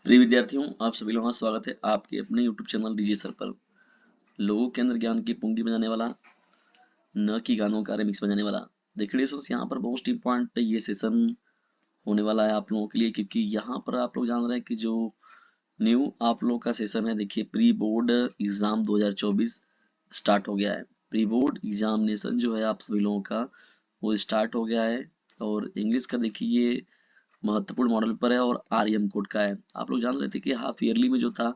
प्रिय विद्यार्थियों, आप सभी लोगों का स्वागत है आपके अपने YouTube चैनल डीजे सर पर। लोगों के अंदर ज्ञान की पूंगी बजाने वाला, न कि गानों का रिमिक्स बजाने वाला। देखिए दोस्तों, यहाँ पर मोस्ट इम्पॉर्टेंट ये सेशन होने वाला है आप लोगों के लिए, क्योंकि यहाँ पर आप लोग जान रहे हैं कि जो न्यू आप लोग का सेशन है, देखिए प्री बोर्ड एग्जाम 2024 स्टार्ट हो गया है। प्री बोर्ड एग्जामिनेशन जो है आप सभी लोगों का वो स्टार्ट हो गया है। और इंग्लिश का देखिए ये महत्वपूर्ण मॉडल पर है और आरएम कोड का है। आप लोग जान रहे थे कि हाफ ईयरली में जो था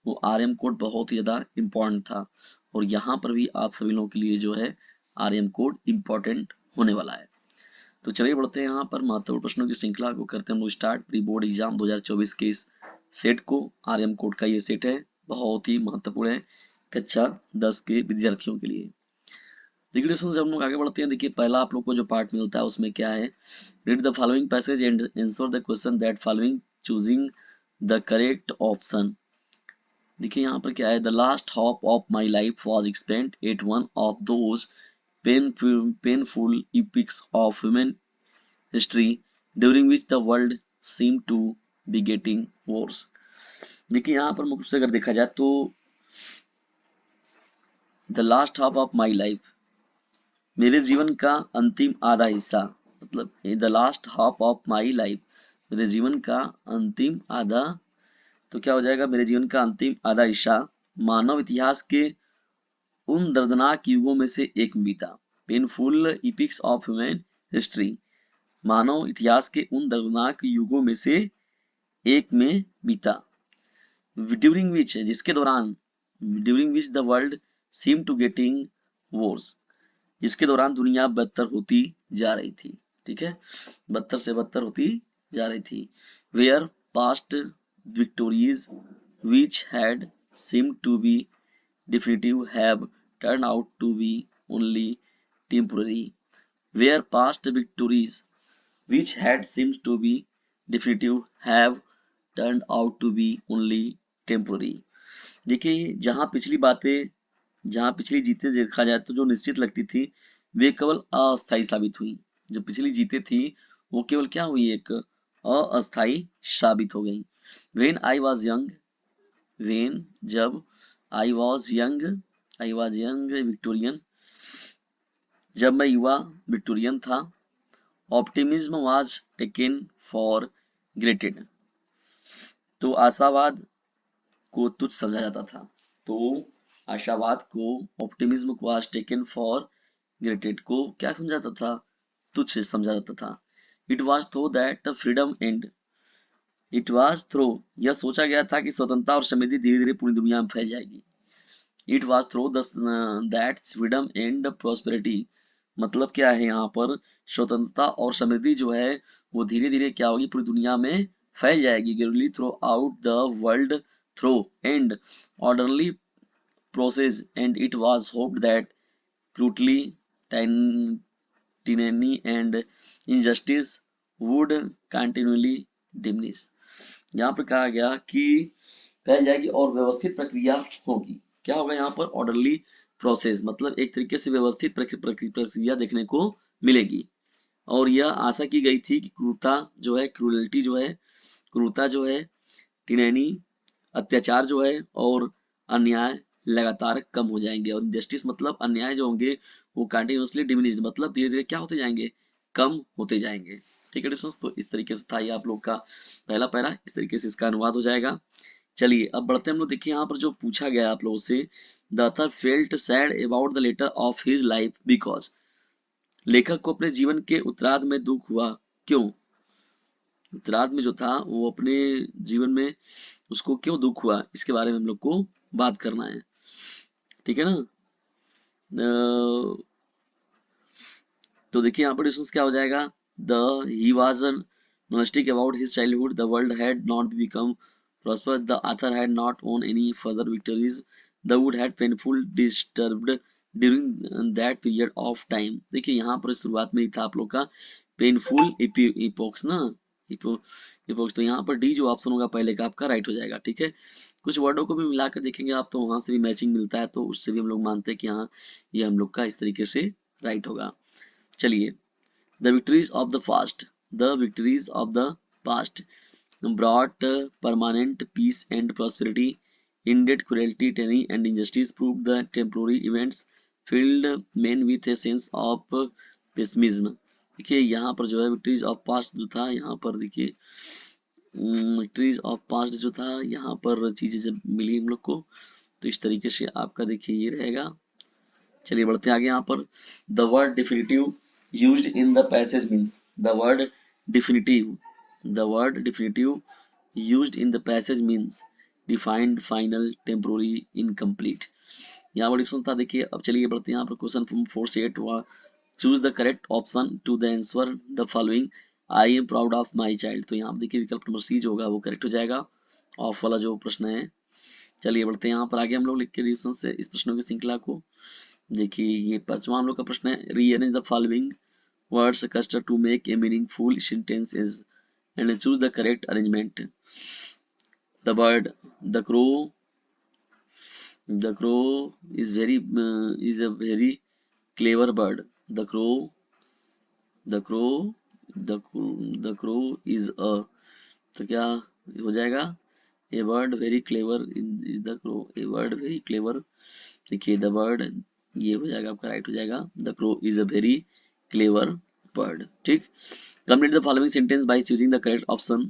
वो आरएम कोड बहुत ही ज्यादा इम्पोर्टेंट था, और यहाँ पर भी आप सभी लोगों के लिए जो है आरएम कोड इम्पोर्टेंट होने वाला है। तो चलिए बढ़ते हैं यहाँ पर महत्वपूर्ण प्रश्नों की श्रृंखला को करते हैं हम लोग स्टार्ट। प्री बोर्ड एग्जाम 2024 के इस सेट को, आरएम कोड का ये सेट है, बहुत ही महत्वपूर्ण है कक्षा 10 के विद्यार्थियों के लिए। देखिए दोस्तों, जब हम लोग आगे बढ़ते हैं, देखिए पहला आप लोग को जो पार्ट मिलता है उसमें क्या है, read the following passage and answer the question that following choosing the correct option. देखिए यहाँ पर क्या है, the last half of my life was spent at one of those painful epics of human history during which the world seemed to be getting worse। देखिए यहाँ पर मुख्य रूप से अगर देखा जाए तो the last half of my life, मेरे जीवन का अंतिम आधा हिस्सा, मतलब the last half of my life, मेरे जीवन का अंतिम आधा, तो क्या हो जाएगा, मेरे जीवन का अंतिम आधा हिस्सा मानव इतिहास के उन दर्दनाक युगों में से एक में बीता। Painful epics of human history, मानव इतिहास के उन दर्दनाक युगों में से एक में बीता। ड्यूरिंग विच, जिसके दौरान, during which the world seem to getting worse, जिसके दौरान दुनिया बदतर होती जा रही थी। ठीक है, बदतर से बदतर होती जा रही थी। Where past victories which had seem to be definitive have turned out to be only temporary, where past victories which had seemed to be definitive have turned out to be only temporary। देखिए जहाँ पिछली जीतें देखा जाए तो जो निश्चित लगती थी वे केवल अस्थायी साबित हुई। जो पिछली जीतें थी वो केवल क्या हुई, एक अस्थायी साबित हो गई। When I was young, when जब, I was young, I was young Victorian, जब मैं युवा विक्टोरियन था। Optimism was taken for granted, तो आशावाद को तुच्छ समझा जाता था। तो आशावाद को, ऑप्टिमिज्म को वाज टेकन फॉर ग्रेटेड को क्या समझा जाता था, तुच्छ समझा जाता था। It was through that freedom and, it was through, यह सोचा गया था कि स्वतंत्रता और समृद्धि धीरे धीरे पूरी दुनिया में फैल जाएगी। It was through that freedom and prosperity, मतलब क्या है यहाँ पर, स्वतंत्रता और समृद्धि जो है वो धीरे धीरे क्या होगी, पूरी दुनिया में फैल जाएगी। Gradually throughout the world through and orderly process, and it was hoped that cruelty tyranny and injustice would continually diminish। यहाँ पर कहा गया कि फैल जाएगी और व्यवस्थित प्रक्रिया होगी। क्या होगा यहाँ पर, ऑर्डरली प्रोसेस, मतलब एक तरीके से व्यवस्थित प्रक्रिया देखने को मिलेगी। और यह आशा की गई थी कि क्रूरता जो है, क्रूरल्टी जो है, क्रूरता जो है, टिनैनी अत्याचार जो है, और अन्याय लगातार कम हो जाएंगे। और जस्टिस मतलब अन्याय जो होंगे वो कंटिन्यूसली डिमिनिश्ड, मतलब धीरे धीरे क्या होते जाएंगे, कम होते जाएंगे। ठीक है दोस्तों, तो इस तरीके से था ये आप लोग का पहला पैरा, इस तरीके से इसका अनुवाद हो जाएगा। चलिए अब बढ़ते हैं हम लोग। देखिए यहाँ पर जो पूछा गया है आप लोगों से, the author felt sad about the latter of his life because, लेखक को अपने जीवन के उत्तरार्ध में दुख हुआ, क्यों, उत्तरार्ध में जो था वो अपने जीवन में उसको क्यों दुख हुआ, इसके बारे में हम लोग को बात करना है। ठीक है ना। तो देखिए यहाँ पर डिस्कस क्या हो जाएगा, the he was nostalgic about his childhood, the world had not become prosperous, the author had not won any further victories, the wood had painful disturbed during that period of time। देखिए यहाँ पर शुरुआत में ही था आप लोग का painful इपोक्स ना, इपोक्स, तो यहाँ पर डी जो ऑप्शन होगा पहले का आपका राइट हो जाएगा। ठीक है, कुछ वर्डों को भी मिलाकर देखेंगे आप तो वहां से भी मैचिंग मिलता है, तो उससे भी हम लोग मानते हैं कि हाँ ये हम लोग का इस तरीके से राइट होगा। चलिए, the victories of the past, the victories of the past, brought permanent peace and prosperity, ended cruelty, tyranny, and injustice, proved that temporary events filled men with a sense of pessimism. देखिए यहाँ पर जो है victories of past जो था, यहाँ पर देखिए विक्ट्रीज ऑफ पास्ट जो था, यहाँ पर चीजें जब मिली हम लोग को, तो इस तरीके से आपका देखिए ये रहेगा। चलिए बढ़ते हैं आगे। यहाँ पर the word definitive used in the passage means, the word definitive, the word definitive used in the passage means defined, final, temporary, incomplete। यहाँ पर डिस्कशन था देखिए। अब चलिए बढ़ते हैं यहाँ पर क्वेश्चन फ्रॉम 4 से 8 हुआ। Choose the correct option to the answer the following, I am proud of my child. तो यहाँ पर देखिए विकल्प नंबर सी जो होगा वो करेक्ट हो जाएगा, ऑफ वाला जो प्रश्न है। चलिए बढ़ते हैं यहाँ पर आगे हम लोग लिख के डिस्कशन से इस प्रश्नों की श्रृंखला को। देखिए ये पांचवा हम लोग का प्रश्न है, rearrange the following words cluster to make a meaningful sentences and choose the correct arrangement। The bird, the crow, the crow is a very clever bird। The crow, the crow, the crow is a, तो क्या हो जाएगा, a bird very clever is the crow, a bird very clever। देखिए the bird ये हो जाएगा आपका right हो जाएगा, the crow is a very clever bird। ठीक। Complete the following sentence by choosing the correct option।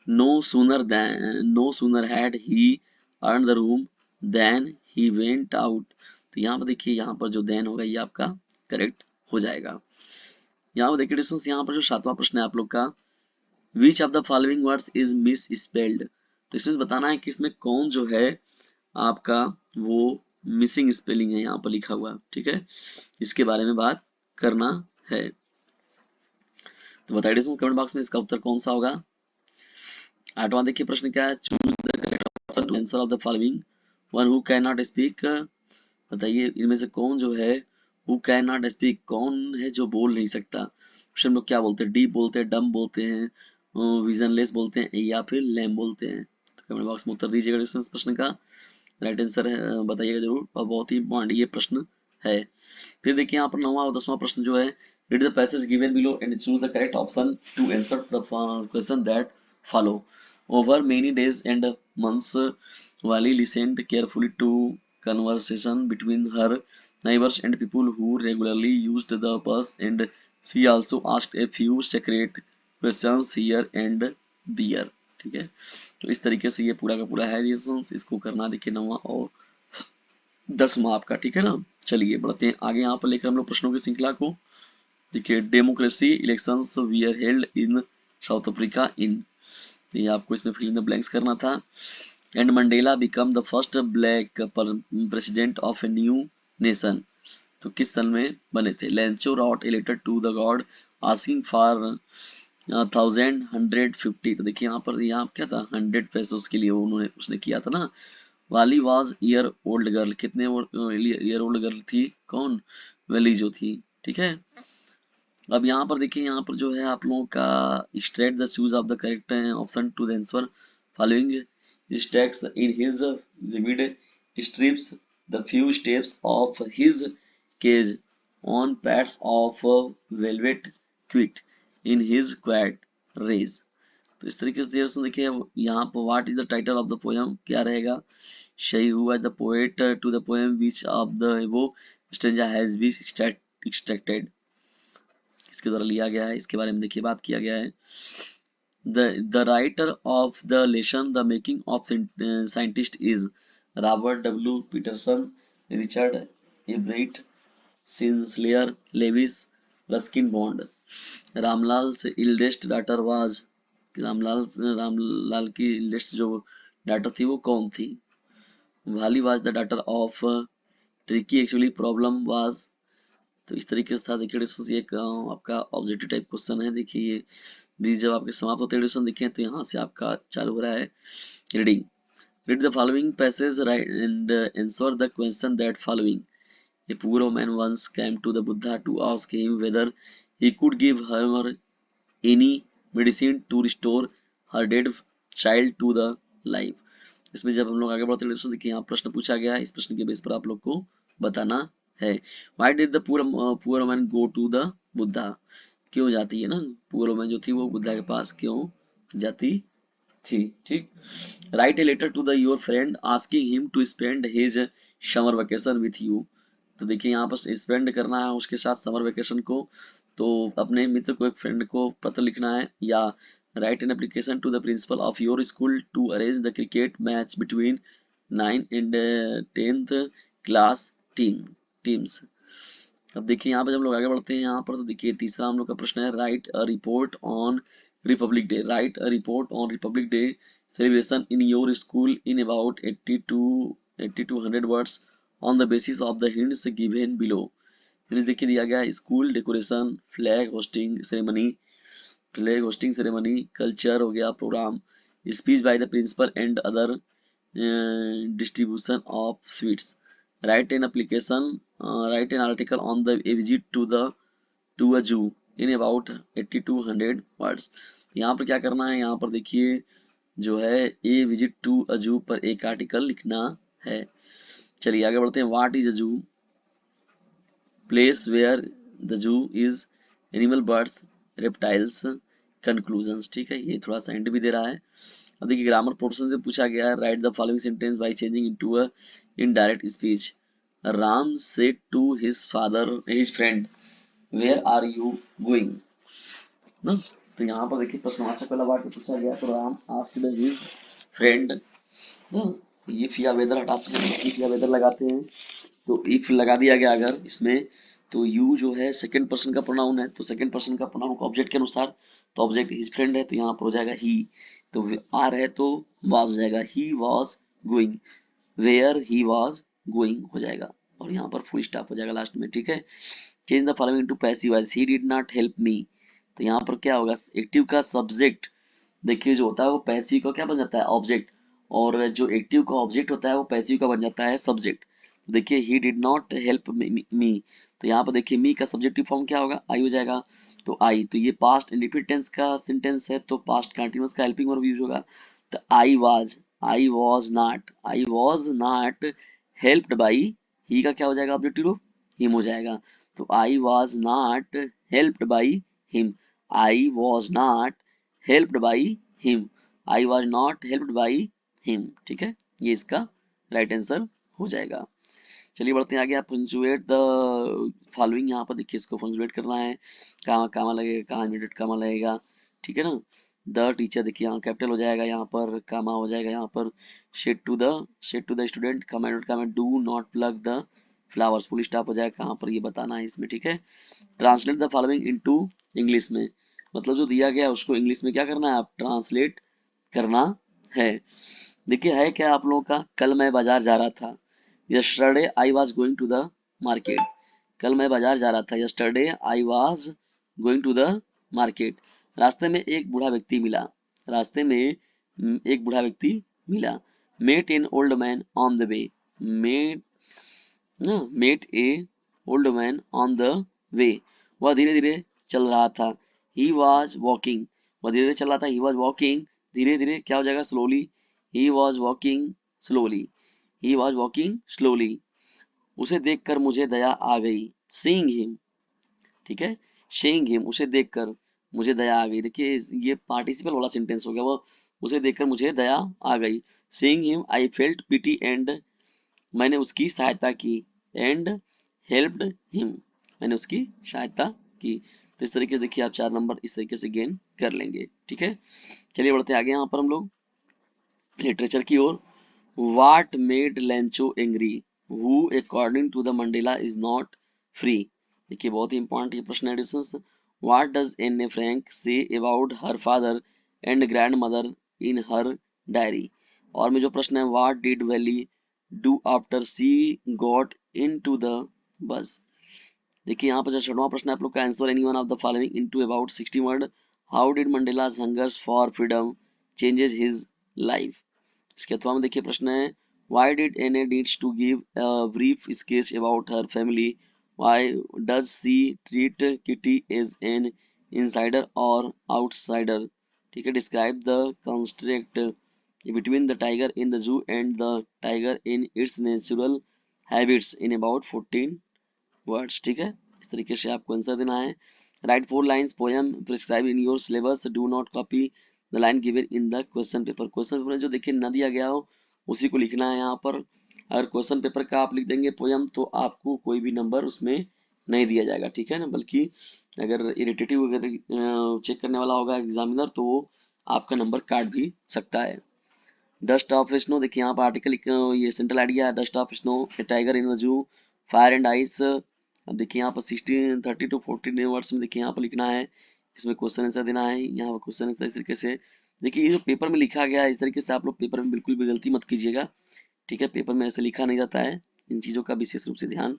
No sooner had he earned the room than he went out। तो यहाँ पर देखिए यहाँ पर जो then होगा ये आपका करेक्ट हो जाएगा। यहाँ पर देखिए डिस्टेंस, यहाँ पर जो सातवां प्रश्न है आप लोग का, विच of the following words is miss spelled. तो इसमें बताना है कि इसमें कौन जो है आपका वो मिसिंग स्पेलिंग है यहाँ पर लिखा हुआ। ठीक है, इसके बारे में बात करना है। तो बताइए डिस्टेंस कमेंट बॉक्स में इसका उत्तर कौन सा होगा। आठवां देखिए प्रश्न क्या है, choose the correct option to answer of the following, one who can not speak. बताइए इनमें से कौन जो है हु कैन नॉट स्पीक, कौन है जो बोल नहीं सकता। हम लोग क्या बोलते हैं, डीप बोलते हैं, डम बोलते हैं, विजनलेस बोलते हैं, या फिर लैम बोलते हैं। तो कमेंट बॉक्स में उत्तर दीजिएगा इस प्रश्न का, राइट आंसर है बताइएगा जरूर, और बहुत ही इंपॉर्टेंट ये प्रश्न है। फिर देखिए यहाँ पर 9वां और 10वां प्रश्न जो है, read the passage given below and choose the correct option to answer the question that follow। Over many days and months, Wally listened carefully to conversation between her neighbors and people who regularly used the bus, and she also asked a few secret questions here and there। ठीक है, तो इस तरीके से ये पूरा का पूरा है रिएक्शंस, इसको करना देखिए 9वां और 10वां आपका। ठीक है ना, चलिए बढ़ते हैं आगे। यहाँ पर लेकर हम लोग प्रश्नों की श्रृंखला को। देखिए democracy elections were held in South Africa in, ये आपको इसमें फिल इन द ब्लैंक्स करना था। And Mandela become the first black president of a new nation, तो किस सन में बने थे। Lencho wrote a letter to the God asking for 1150। तो देखिए यहाँ पर यहाँ क्या था, 100 पेसोस के लिए उन्होंने उसने किया था ना। वाली वाज ईयर ओल्ड गर्ल, कितने ईयर ओल्ड गर्ल थी, कौन, वेली जो थी। ठीक है, अब यहाँ पर देखिए यहाँ पर जो है आप लोगों का straight the choose of the correct option to the answer following stalks in his vivid stripes the few steps of his cage on pads of velvet quiet in his quiet rage. तो इस तरीके से देखिए यहाँ पर what is the title of the poem, क्या रहेगा, सही हुआ the poet to the poem which of the above stanza has been extracted, किसके द्वारा लिया गया है, इसके बारे में देखिए बात किया गया है। The writer of the lesson The Making of Scientist is Robert W. Peterson, Richard A. Bright, Sinclair Lewis, Ruskin Bond। Ramlal eldest daughter was, Ramlal की eldest जो daughter थी वो कौन थी। वाली was the daughter of Tricky, actually problem was। तो इस तरीके से था। देखिए डिस्कशन ये एक आपका ऑब्जेक्टिव टाइप क्वेश्चन है। देखिए ये बीस जब आपके समाप्त होते हैं डिस्कशन देखिए, तो यहाँ से आपका चालू हो रहा है reading. Read the following passage right and answer the question that following. A poor woman once came to the Buddha to ask him whether he could give her any medicine to restore her dead child to the life. इसमें जब हम लोग आगे बढ़ते हैं देखिए यहाँ प्रश्न पूछा गया है, इस प्रश्न के बेस पर आप लोग को बताना है। Why did the poor woman go to the Buddha? क्यों जाती है ना, पुअर वुमन जो थी वो बुद्धा के पास क्यों जाती थी। ठीक, write a letter to the your friend asking him to spend his summer vacation with you. तो देखिए यहाँ पर स्पेंड करना है उसके साथ समर वेकेशन को, तो अपने मित्र को, एक फ्रेंड को पत्र लिखना है, या write an application to the principal of your school to arrange the cricket match between 9 and 10th class teams. अब देखिए यहाँ पे जब लोग आगे बढ़ते हैं यहाँ पर, तो देखिए तीसरा हम लोग का प्रश्न है, right a report on Republic day. Right a report on Republic day celebration in your school in about 80 to 100 words on the basis of the hints given below। फिर देखिए दिया गया है school decoration, flag hosting ceremony, culture हो गया programme, speech by the principal and other distribution of sweets। Write an application, write an article on the a visit to a zoo in about 80 to 100 words। यहाँ पर क्या करना है, यहाँ पर देखिए जो है ए विजिट टू अ जू पर एक आर्टिकल लिखना है। चलिए आगे बढ़ते हैं। What is a zoo, place where the zoo is, animal, birds, reptiles, conclusions. ठीक है, ये थोड़ा सा हिंट भी दे रहा है। अब देखिए ग्रामर पोर्शन से पूछा गया है, write the following sentence by changing into a indirect speech. Ram said to his friend where are you going ना। तो यहाँ पर देखिए प्रश्नवाचक वाला वाक्य पूछा गया, तो राम आस्क्ड हिज फ्रेंड ना, इफ या वेदर हटाते हैं, इफ या वेदर लगाते हैं, तो इफ लगा दिया गया अगर इसमें, तो यू जो है सेकंड पर्सन का प्रोनाउन है, तो सेकंड पर्सन का प्रोनाउन को ऑब्जेक्ट के अनुसार, तो ऑब्जेक्ट हिज फ्रेंड है तो यहाँ पर हो जाएगा ही, तो आर है तो वाज हो जाएगा, he was going, where he was going हो जाएगा, और यहाँ पर फुल स्टॉप हो जाएगा लास्ट में। ठीक है, change the following to passive voice, he did not help me. तो यहाँ पर क्या होगा, एक्टिव का सब्जेक्ट देखिए जो होता है वो पैसिव का क्या बन जाता है, ऑब्जेक्ट, और जो एक्टिव का ऑब्जेक्ट होता है वो पैसिव का बन जाता है सब्जेक्ट। तो देखिए ही डिड नॉट हेल्प मी, तो यहाँ पर देखिए मी का सब्जेक्टिव फॉर्म क्या होगा, आई हो जाएगा, तो आई, तो ये पास्ट इंडिफिनिट टेंस का सेंटेंस है, तो पास्ट कंटीन्यूअस का हेल्पिंग वर्ब यूज होगा। तो I was not helped by, he का क्या हो जाएगा ऑब्जेक्टिव रूप, हिम हो जाएगा, तो I was not helped by him, I was not helped by him, I was not helped by him. ठीक है, ये इसका राइट आंसर हो जाएगा। चलिए बढ़ते हैं आगे। आप पंक्चुएट द फॉलोइंग, यहाँ पर देखिए इसको पंक्चुएट करना है, कहाँ कामा लगेगा, कहाँ इमीडिएट कामा लगेगा। ठीक है ना, द टीचर देखिए यहाँ कैपिटल हो जाएगा, यहाँ पर कामा हो जाएगा, यहाँ पर said to the student, comma not comma, do not pluck the flowers, full stop हो जाएगा, कहाँ पर ये बताना है इसमें। ठीक है, translate the following into English में, मतलब जो दिया गया है उसको इंग्लिश में क्या करना है, आप ट्रांसलेट करना है। देखिए है क्या आप लोगों का, कल मैं बाजार जा रहा था, yesterday I was going to the market, कल मैं बाजार जा रहा था, yesterday I was going to the market. रास्ते में एक बूढ़ा व्यक्ति मिला, रास्ते में एक बूढ़ा व्यक्ति मिला, met an old man on the way, met met a old man on the way, वह धीरे धीरे चल रहा था, ही वॉज वॉकिंग, वह धीरे धीरे चल रहा था, ही वॉज वॉकिंग, धीरे धीरे क्या हो जाएगा, slowly, he was walking slowly, he was walking slowly, उसे देखकर मुझे दया आ गई, सीइंग हिम। ठीक है, सीइंग हिम, उसे देखकर मुझे दया आ गई, देखिए ये पार्टिसिपल वाला सेंटेंस हो गया, वो उसे देखकर मुझे दया आ गई, seeing him I felt pity and, मैंने उसकी सहायता की, एंड हेल्प्ड हिम, मैंने उसकी सहायता की। तो इस तरीके से देखिए आप 4 नंबर इस तरीके से गेन कर लेंगे। ठीक है, चलिए बढ़ते आगे यहाँ पर हम लोग लिटरेचर की ओर। What made Lencho angry? Who according to the Mandela is not free? देखिए बहुत ही इंपॉर्टेंट ये प्रश्न है distance. What does Anne Frank say about her father and grandmother in her diary? और में जो प्रश्न है, What did Valley do after she got into the bus? देखिए यहाँ पर जो 6वां प्रश्न है आप लोग का, answer any one of the following into about 60 word. How did Mandela's hungers for freedom changes his life. इसके अथवा में देखिए प्रश्न है, why did Anne needs to give a brief sketch about her family? Why does she treat Kitty as an insider or outsider? ठीक है, describe the contrast between the tiger in the zoo and the tiger in its natural habits in about 14 words। ठीक है, इस तरीके से आपको answer देना है। Right 4 lines poem prescribe in your syllabus, do not copy the line given in the question paper. Question paper में जो देखिए न दिया गया हो उसी को लिखना है यहाँ पर। अगर क्वेश्चन पेपर का आप लिख देंगे पोयम तो आपको कोई भी नंबर उसमें नहीं दिया जाएगा, ठीक है ना। बल्कि अगर इरिटेटिव अगर चेक करने वाला होगा एग्जामिनर तो वो आपका नंबर काट भी सकता है। डस्ट ऑफ स्नो, देखिए यहाँ पर आर्टिकल ये central idea, dust of snow A tiger in the zoo, fire and ice. अब देखिए यहाँ पर 16 30 to 40 वर्ड्स में देखिए यहाँ पर लिखना है, इसमें क्वेश्चन आंसर देना है। यहाँ पर क्वेश्चन आंसर इस तरीके से देखिए, ये जो पेपर में लिखा गया है इस तरीके से आप लोग पेपर में बिल्कुल भी गलती मत कीजिएगा, ठीक है। पेपर में ऐसे लिखा नहीं जाता है, इन चीज़ों का विशेष रूप से ध्यान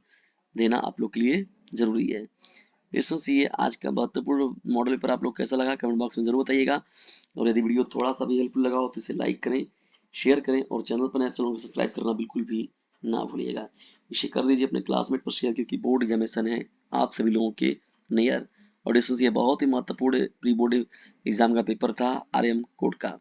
देना आप लोग के लिए जरूरी है। पेशेंस, ये आज का महत्वपूर्ण मॉडल पेपर आप लोग कैसा लगा कमेंट बॉक्स में जरूर बताइएगा। और यदि वीडियो थोड़ा सा भी हेल्पफुल लगा हो तो इसे लाइक करें, शेयर करें और चैनल पर नए चैनल को सब्सक्राइब करना बिल्कुल भी ना भूलिएगा। इसे कर दीजिए अपने क्लासमेट पर शेयर, क्योंकि बोर्ड एग्जामिनेशन है आप सभी लोगों के नियर। और ये बहुत ही महत्वपूर्ण प्री बोर्ड एग्जाम का पेपर था आरएम कोड का।